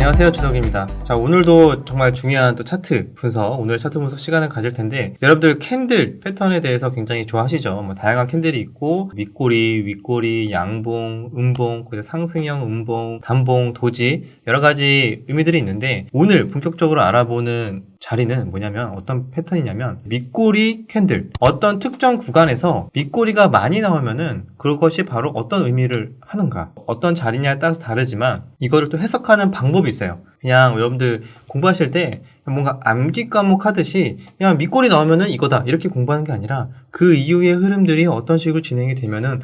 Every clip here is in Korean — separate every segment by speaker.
Speaker 1: 안녕하세요, 주석입니다. 자, 오늘도 정말 중요한 또 차트 분석, 오늘 차트 분석 시간을 가질 텐데, 여러분들 캔들 패턴에 대해서 굉장히 좋아하시죠? 뭐 다양한 캔들이 있고, 밑꼬리, 윗꼬리, 양봉, 음봉, 그리고 상승형, 음봉, 단봉, 도지, 여러 가지 의미들이 있는데, 오늘 본격적으로 알아보는 자리는 뭐냐면, 어떤 패턴이냐면 밑꼬리 캔들. 어떤 특정 구간에서 밑꼬리가 많이 나오면은 그것이 바로 어떤 의미를 하는가, 어떤 자리냐에 따라서 다르지만 이거를 또 해석하는 방법이 있어요. 그냥 여러분들 공부하실 때 뭔가 암기 과목 하듯이 그냥 밑꼬리 나오면은 이거다 이렇게 공부하는 게 아니라 그 이후의 흐름들이 어떤 식으로 진행이 되면은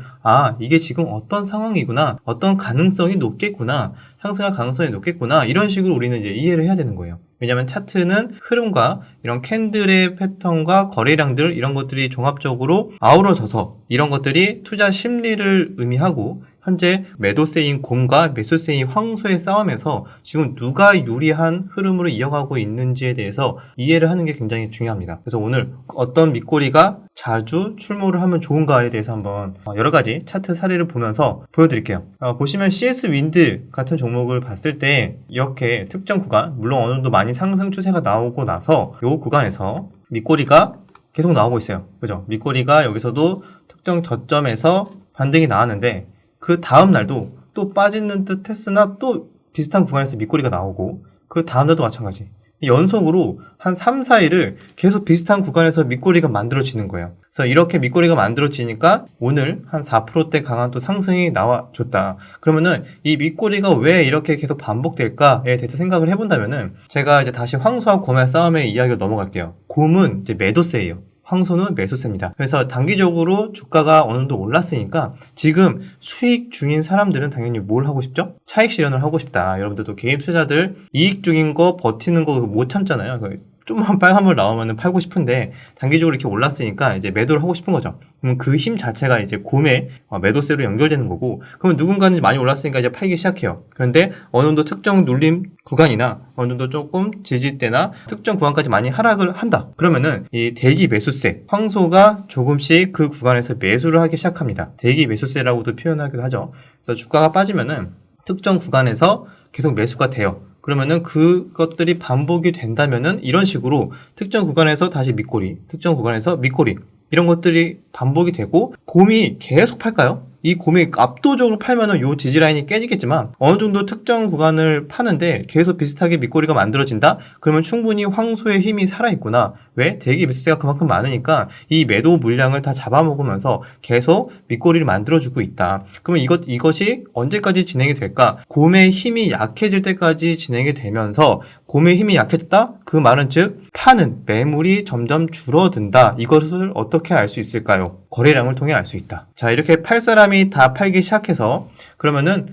Speaker 1: 이게 지금 어떤 상황이구나, 어떤 가능성이 높겠구나, 상승할 가능성이 높겠구나, 이런 식으로 우리는 이제 이해를 해야 되는 거예요. 왜냐하면 차트는 흐름과 이런 캔들의 패턴과 거래량들, 이런 것들이 종합적으로 아우러져서 이런 것들이 투자 심리를 의미하고, 현재 매도세인 곰과 매수세인 황소의 싸움에서 지금 누가 유리한 흐름으로 이어가고 있는지에 대해서 이해를 하는 게 굉장히 중요합니다. 그래서 오늘 어떤 밑꼬리가 자주 출몰을 하면 좋은가에 대해서 한번 여러 가지 차트 사례를 보면서 보여드릴게요. 보시면 CS 윈드 같은 종목을 봤을 때 이렇게 특정 구간, 물론 어느 정도 많이 상승 추세가 나오고 나서 이 구간에서 밑꼬리가 계속 나오고 있어요. 그죠? 밑꼬리가 여기서도 특정 저점에서 반등이 나왔는데 그 다음 날도 또 빠지는 듯 했으나 또 비슷한 구간에서 밑꼬리가 나오고, 그 다음 날도 마찬가지. 연속으로 한 3, 4일을 계속 비슷한 구간에서 밑꼬리가 만들어지는 거예요. 그래서 이렇게 밑꼬리가 만들어지니까 오늘 한 4%대 강한 또 상승이 나와줬다. 그러면은 이 밑꼬리가 왜 이렇게 계속 반복될까에 대해서 생각을 해본다면은, 제가 이제 다시 황소와 곰의 싸움의 이야기로 넘어갈게요. 곰은 이제 매도세예요. 황소는 매수세입니다. 그래서 단기적으로 주가가 어느 정도 올랐으니까 지금 수익 중인 사람들은 당연히 뭘 하고 싶죠? 차익 실현을 하고 싶다. 여러분들도 개인 투자들 이익 중인 거 버티는 거 못 참잖아요. 좀만 빨간불 나오면 팔고 싶은데 단기적으로 이렇게 올랐으니까 이제 매도를 하고 싶은 거죠. 그럼 그 힘 자체가 이제 곰의 매도세로 연결되는 거고, 그러면 누군가는 많이 올랐으니까 이제 팔기 시작해요. 그런데 어느 정도 특정 눌림 구간이나 어느 정도 조금 지지대나 특정 구간까지 많이 하락을 한다. 그러면은 이 대기 매수세, 황소가 조금씩 그 구간에서 매수를 하기 시작합니다. 대기 매수세라고도 표현하기도 하죠. 그래서 주가가 빠지면은 특정 구간에서 계속 매수가 돼요. 그러면은 그것들이 반복이 된다면은 이런 식으로 특정 구간에서 다시 밑꼬리, 특정 구간에서 밑꼬리, 이런 것들이 반복이 되고, 곰이 계속 팔까요? 이 곰이 압도적으로 팔면은 요 지지라인이 깨지겠지만 어느 정도 특정 구간을 파는데 계속 비슷하게 밑꼬리가 만들어진다? 그러면 충분히 황소의 힘이 살아있구나. 왜? 대기 매수세가 그만큼 많으니까 이 매도 물량을 다 잡아먹으면서 계속 밑꼬리를 만들어주고 있다. 그러면 이것이 언제까지 진행이 될까? 곰의 힘이 약해질 때까지 진행이 되면서, 곰의 힘이 약해졌다? 그 말은 즉 파는 매물이 점점 줄어든다. 이것을 어떻게 알 수 있을까요? 거래량을 통해 알 수 있다. 자, 이렇게 팔 사람이 다 팔기 시작해서 그러면은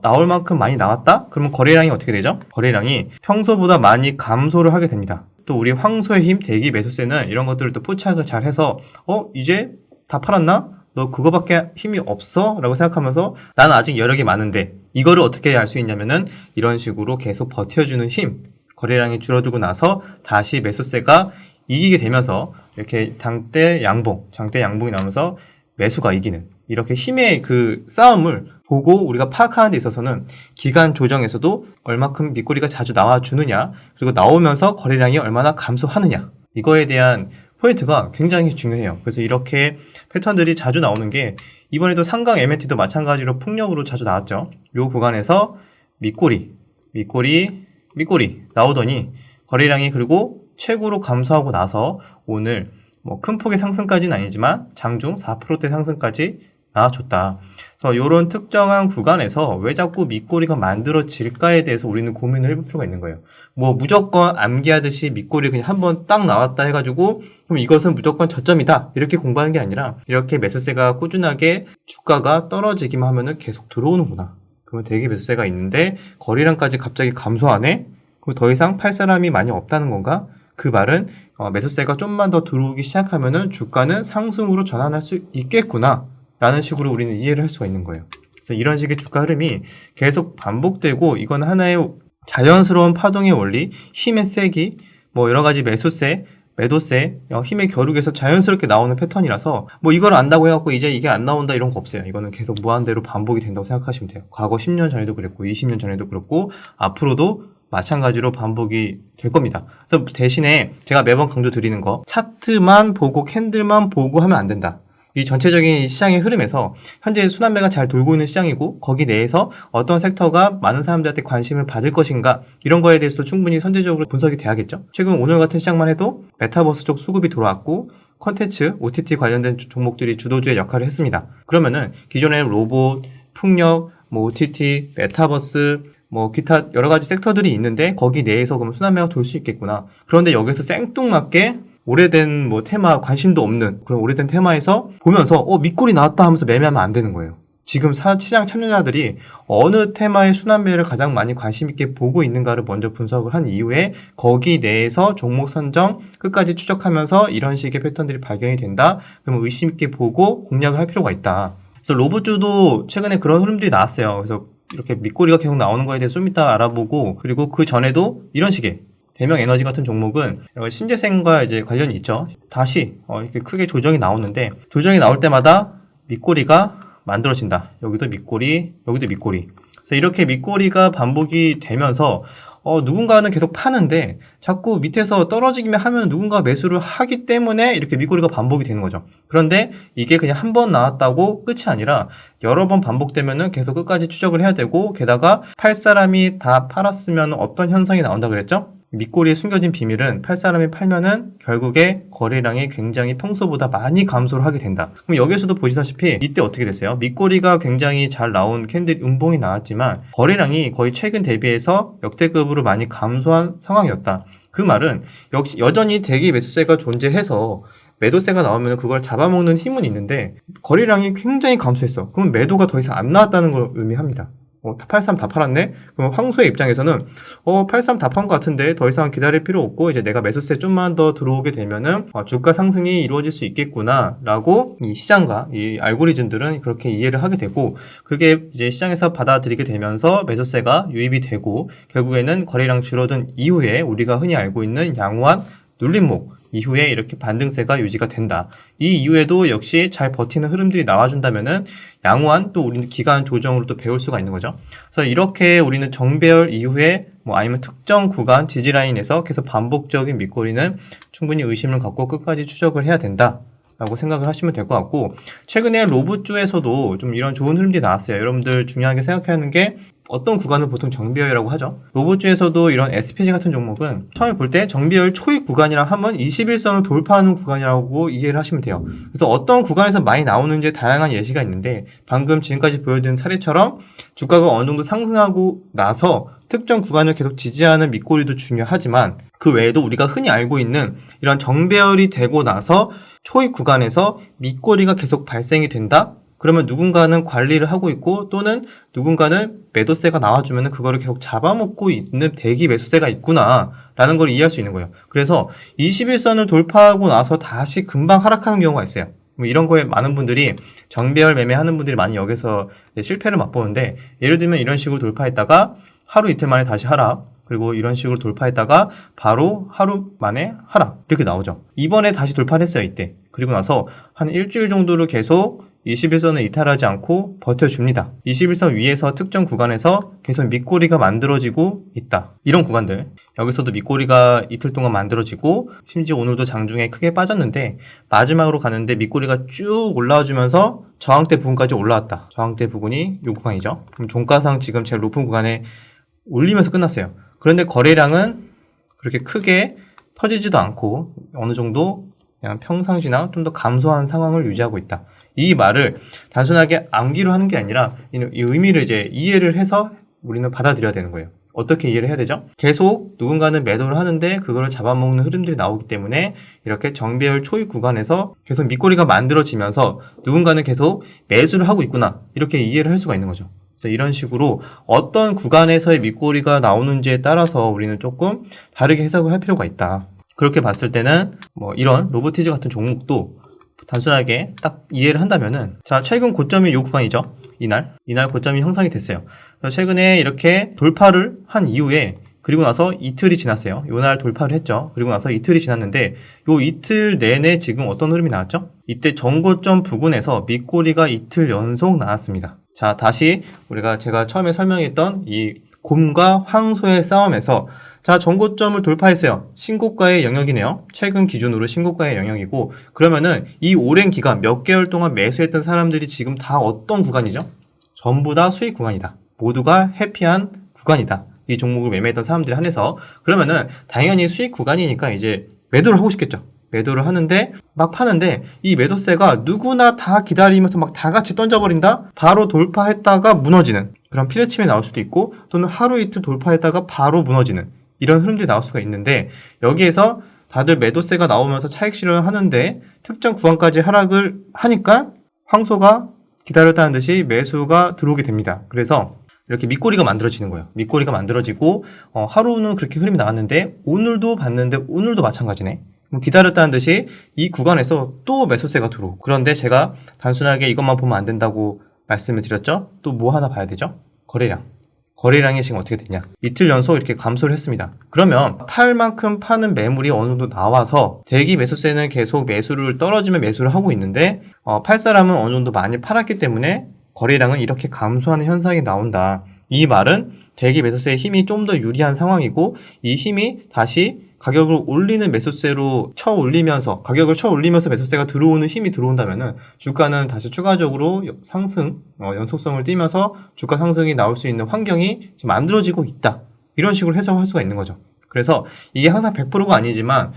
Speaker 1: 나올 만큼 많이 나왔다? 그러면 거래량이 어떻게 되죠? 거래량이 평소보다 많이 감소를 하게 됩니다. 또 우리 황소의 힘, 대기 매수세는 이런 것들을 또 포착을 잘 해서 이제 다 팔았나? 너 그거밖에 힘이 없어? 라고 생각하면서 나는 아직 여력이 많은데, 이거를 어떻게 알 수 있냐면은 이런 식으로 계속 버텨주는 힘, 거래량이 줄어들고 나서 다시 매수세가 이기게 되면서 이렇게 장대 양봉이 나오면서 매수가 이기는, 이렇게 힘의 그 싸움을 보고 우리가 파악하는 데 있어서는 기간 조정에서도 얼마큼 밑꼬리가 자주 나와주느냐, 그리고 나오면서 거래량이 얼마나 감소하느냐, 이거에 대한 포인트가 굉장히 중요해요. 그래서 이렇게 패턴들이 자주 나오는 게, 이번에도 상강 MNT도 마찬가지로 폭력으로 자주 나왔죠. 요 구간에서 밑꼬리 나오더니 거래량이 그리고 최고로 감소하고 나서 오늘 큰 폭의 상승까지는 아니지만 장중 4%대 상승까지 나와줬다. 그래서 이런 특정한 구간에서 왜 자꾸 밑꼬리가 만들어질까에 대해서 우리는 고민을 해볼 필요가 있는 거예요. 무조건 암기하듯이 밑꼬리 그냥 한번 딱 나왔다 해가지고 그럼 이것은 무조건 저점이다 이렇게 공부하는 게 아니라, 이렇게 매수세가 꾸준하게 주가가 떨어지기만 하면은 계속 들어오는구나. 그러면 대기 매수세가 있는데 거래량까지 갑자기 감소하네? 그럼 더 이상 팔 사람이 많이 없다는 건가? 그 말은 매수세가 좀만 더 들어오기 시작하면은 주가는 상승으로 전환할 수 있겠구나 라는 식으로 우리는 이해를 할 수가 있는 거예요. 그래서 이런 식의 주가 흐름이 계속 반복되고, 이건 하나의 자연스러운 파동의 원리, 힘의 세기, 여러 가지 매수세, 매도세, 힘의 겨루기에서 자연스럽게 나오는 패턴이라서 뭐 이걸 안다고 해갖고 이제 이게 안 나온다 이런 거 없어요. 이거는 계속 무한대로 반복이 된다고 생각하시면 돼요. 과거 10년 전에도 그랬고 20년 전에도 그렇고 앞으로도 마찬가지로 반복이 될 겁니다. 그래서 대신에 제가 매번 강조드리는 거, 차트만 보고 캔들만 보고 하면 안 된다. 이 전체적인 시장의 흐름에서 현재 순환매가 잘 돌고 있는 시장이고 거기 내에서 어떤 섹터가 많은 사람들한테 관심을 받을 것인가 이런 거에 대해서도 충분히 선제적으로 분석이 돼야겠죠. 최근 오늘 같은 시장만 해도 메타버스 쪽 수급이 돌아왔고 콘텐츠, OTT 관련된 종목들이 주도주의 역할을 했습니다. 그러면은 기존의 로봇, 풍력, OTT, 메타버스 기타 여러 가지 섹터들이 있는데 거기 내에서 그럼 순환매가 돌 수 있겠구나. 그런데 여기서 생뚱맞게 오래된 테마 관심도 없는 그런 오래된 테마에서 보면서 밑골이 나왔다 하면서 매매하면 안 되는 거예요. 지금 시장 참여자들이 어느 테마의 순환매를 가장 많이 관심 있게 보고 있는가를 먼저 분석을 한 이후에 거기 내에서 종목 선정 끝까지 추적하면서 이런 식의 패턴들이 발견이 된다. 그러면 의심 있게 보고 공략을 할 필요가 있다. 그래서 로봇주도 최근에 그런 흐름들이 나왔어요. 그래서 이렇게 밑꼬리가 계속 나오는 거에 대해서 좀 이따 알아보고 그리고 그 전에도 이런 식의 대명 에너지 같은 종목은 신재생과 이제 관련이 있죠. 다시 이렇게 크게 조정이 나오는데 조정이 나올 때마다 밑꼬리가 만들어진다. 여기도 밑꼬리, 여기도 밑꼬리. 그래서 이렇게 밑꼬리가 반복이 되면서 누군가는 계속 파는데 자꾸 밑에서 떨어지기만 하면 누군가 매수를 하기 때문에 이렇게 밑꼬리가 반복이 되는 거죠. 그런데 이게 그냥 한 번 나왔다고 끝이 아니라 여러 번 반복되면은 계속 끝까지 추적을 해야 되고 게다가 팔 사람이 다 팔았으면 어떤 현상이 나온다 그랬죠? 밑꼬리에 숨겨진 비밀은 팔 사람이 팔면은 결국에 거래량이 굉장히 평소보다 많이 감소를 하게 된다. 그럼 여기서도 보시다시피 이때 어떻게 됐어요? 밑꼬리가 굉장히 잘 나온 캔들 음봉이 나왔지만 거래량이 거의 최근 대비해서 역대급으로 많이 감소한 상황이었다. 그 말은 역시 여전히 대기 매수세가 존재해서 매도세가 나오면 그걸 잡아먹는 힘은 있는데 거래량이 굉장히 감소했어. 그럼 매도가 더 이상 안 나왔다는 걸 의미합니다. 83 다 팔았네? 그럼 황소의 입장에서는 83 다 판 것 같은데 더 이상 기다릴 필요 없고 이제 내가 매수세 좀만 더 들어오게 되면은 주가 상승이 이루어질 수 있겠구나 라고 이 시장과 이 알고리즘들은 그렇게 이해를 하게 되고 그게 이제 시장에서 받아들이게 되면서 매수세가 유입이 되고 결국에는 거래량 줄어든 이후에 우리가 흔히 알고 있는 양호한 눌림목 이후에 이렇게 반등세가 유지가 된다. 이 이후에도 역시 잘 버티는 흐름들이 나와준다면은 양호한 또 우리는 기간 조정으로 또 배울 수가 있는 거죠. 그래서 이렇게 우리는 정배열 이후에 아니면 특정 구간 지지라인에서 계속 반복적인 밑거리는 충분히 의심을 갖고 끝까지 추적을 해야 된다. 라고 생각을 하시면 될 것 같고 최근에 로봇주에서도 좀 이런 좋은 흐름들이 나왔어요. 여러분들 중요하게 생각해야 하는 게 어떤 구간을 보통 정비열이라고 하죠. 로봇주에서도 이런 SPG 같은 종목은 처음에 볼 때 정비열 초입 구간이라 하면 21선을 돌파하는 구간이라고 이해를 하시면 돼요. 그래서 어떤 구간에서 많이 나오는지 다양한 예시가 있는데 방금 지금까지 보여드린 사례처럼 주가가 어느 정도 상승하고 나서 특정 구간을 계속 지지하는 밑꼬리도 중요하지만 그 외에도 우리가 흔히 알고 있는 이런 정배열이 되고 나서 초입 구간에서 밑꼬리가 계속 발생이 된다? 그러면 누군가는 관리를 하고 있고 또는 누군가는 매도세가 나와주면 그거를 계속 잡아먹고 있는 대기 매수세가 있구나 라는 걸 이해할 수 있는 거예요. 그래서 21선을 돌파하고 나서 다시 금방 하락하는 경우가 있어요. 이런 거에 많은 분들이 정배열 매매하는 분들이 많이 여기서 실패를 맛보는데 예를 들면 이런 식으로 돌파했다가 하루 이틀 만에 다시 하락 그리고 이런 식으로 돌파했다가 바로 하루 만에 하락 이렇게 나오죠. 이번에 다시 돌파를 했어요. 이때. 그리고 나서 한 일주일 정도를 계속 21선을 이탈하지 않고 버텨줍니다. 21선 위에서 특정 구간에서 계속 밑꼬리가 만들어지고 있다. 이런 구간들. 여기서도 밑꼬리가 이틀 동안 만들어지고 심지어 오늘도 장중에 크게 빠졌는데 마지막으로 가는데 밑꼬리가 쭉 올라와주면서 저항대 부근까지 올라왔다. 저항대 부근이 이 구간이죠. 그럼 종가상 지금 제일 높은 구간에 올리면서 끝났어요. 그런데 거래량은 그렇게 크게 터지지도 않고 어느 정도 그냥 평상시나 좀 더 감소한 상황을 유지하고 있다. 이 말을 단순하게 암기로 하는 게 아니라 이 의미를 이제 이해를 해서 우리는 받아들여야 되는 거예요. 어떻게 이해를 해야 되죠? 계속 누군가는 매도를 하는데 그거를 잡아먹는 흐름들이 나오기 때문에 이렇게 정배열 초입 구간에서 계속 밑꼬리가 만들어지면서 누군가는 계속 매수를 하고 있구나 이렇게 이해를 할 수가 있는 거죠. 그래서 이런 식으로 어떤 구간에서의 밑꼬리가 나오는지에 따라서 우리는 조금 다르게 해석을 할 필요가 있다. 그렇게 봤을 때는 이런 로보티즈 같은 종목도 단순하게 딱 이해를 한다면은 자 최근 고점이 이 구간이죠. 이날 고점이 형성이 됐어요. 그래서 최근에 이렇게 돌파를 한 이후에 그리고 나서 이틀이 지났어요. 요 날 돌파를 했죠. 그리고 나서 이틀이 지났는데 요 이틀 내내 지금 어떤 흐름이 나왔죠? 이때 전고점 부근에서 밑꼬리가 이틀 연속 나왔습니다. 자, 다시 제가 처음에 설명했던 이 곰과 황소의 싸움에서 자, 전고점을 돌파했어요. 신고가의 영역이네요. 최근 기준으로 신고가의 영역이고, 그러면은 이 오랜 기간 몇 개월 동안 매수했던 사람들이 지금 다 어떤 구간이죠? 전부 다 수익 구간이다. 모두가 해피한 구간이다. 이 종목을 매매했던 사람들이 한해서. 그러면은 당연히 수익 구간이니까 이제 매도를 하고 싶겠죠. 매도를 하는데 막 파는데 이 매도세가 누구나 다 기다리면서 막 다 같이 던져버린다? 바로 돌파했다가 무너지는 그런 피레침이 나올 수도 있고, 또는 하루 이틀 돌파했다가 바로 무너지는 이런 흐름들이 나올 수가 있는데, 여기에서 다들 매도세가 나오면서 차익 실현을 하는데 특정 구간까지 하락을 하니까 황소가 기다렸다는 듯이 매수가 들어오게 됩니다. 그래서 이렇게 밑꼬리가 만들어지는 거예요. 밑꼬리가 만들어지고 하루는 그렇게 흐름이 나왔는데 오늘도 봤는데 오늘도 마찬가지네. 기다렸다는 듯이 이 구간에서 또 매수세가 들어오고, 그런데 제가 단순하게 이것만 보면 안 된다고 말씀을 드렸죠. 또 뭐 하나 봐야 되죠? 거래량이 지금 어떻게 됐냐? 이틀 연속 이렇게 감소를 했습니다. 그러면 팔 만큼 파는 매물이 어느 정도 나와서 대기 매수세는 계속 매수를 떨어지면 매수를 하고 있는데 팔 사람은 어느 정도 많이 팔았기 때문에 거래량은 이렇게 감소하는 현상이 나온다. 이 말은 대기 매수세의 힘이 좀 더 유리한 상황이고, 이 힘이 다시 가격을 올리는 매수세로 가격을 쳐 올리면서 매수세가 들어오는 힘이 들어온다면은 주가는 다시 추가적으로 상승, 연속성을 띠면서 주가 상승이 나올 수 있는 환경이 지금 만들어지고 있다. 이런 식으로 해석할 수가 있는 거죠. 그래서 이게 항상 100%가 아니지만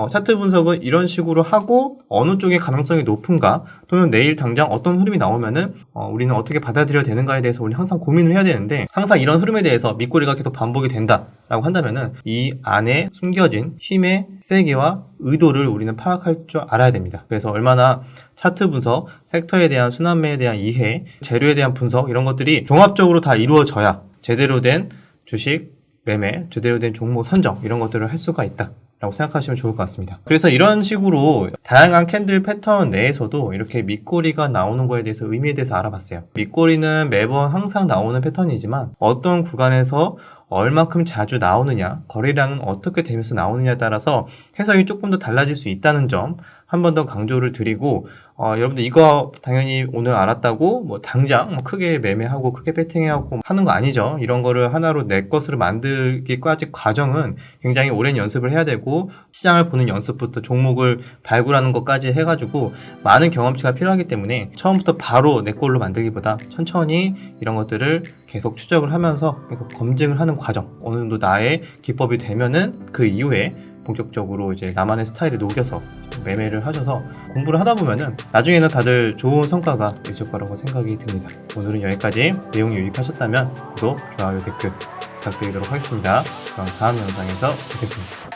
Speaker 1: 차트 분석은 이런 식으로 하고 어느 쪽의 가능성이 높은가, 또는 내일 당장 어떤 흐름이 나오면은 우리는 어떻게 받아들여야 되는가에 대해서 우리 항상 고민을 해야 되는데, 항상 이런 흐름에 대해서 밑꼬리가 계속 반복이 된다라고 한다면은 이 안에 숨겨진 힘의 세계와 의도를 우리는 파악할 줄 알아야 됩니다. 그래서 얼마나 차트 분석, 섹터에 대한 순환매에 대한 이해, 재료에 대한 분석, 이런 것들이 종합적으로 다 이루어져야 제대로 된 주식 매매, 제대로 된 종목 선정, 이런 것들을 할 수가 있다 라고 생각하시면 좋을 것 같습니다. 그래서 이런 식으로 다양한 캔들 패턴 내에서도 이렇게 밑꼬리가 나오는 거에 대해서 의미에 대해서 알아봤어요. 밑꼬리는 매번 항상 나오는 패턴이지만 어떤 구간에서 얼만큼 자주 나오느냐, 거래량은 어떻게 되면서 나오느냐에 따라서 해석이 조금 더 달라질 수 있다는 점 한 번 더 강조를 드리고, 여러분들 이거 당연히 오늘 알았다고 당장 크게 매매하고 크게 배팅해갖고 하는 거 아니죠. 이런 거를 하나로 내 것으로 만들기까지 과정은 굉장히 오랜 연습을 해야 되고, 시장을 보는 연습부터 종목을 발굴하는 것까지 해가지고 많은 경험치가 필요하기 때문에 처음부터 바로 내 걸로 만들기보다 천천히 이런 것들을 계속 추적을 하면서 계속 검증을 하는 과정, 어느 정도 나의 기법이 되면은 그 이후에 본격적으로 이제 나만의 스타일을 녹여서 매매를 하셔서 공부를 하다 보면은 나중에는 다들 좋은 성과가 있을 거라고 생각이 듭니다. 오늘은 여기까지. 내용이 유익하셨다면 구독, 좋아요, 댓글 부탁드리도록 하겠습니다. 그럼 다음 영상에서 뵙겠습니다.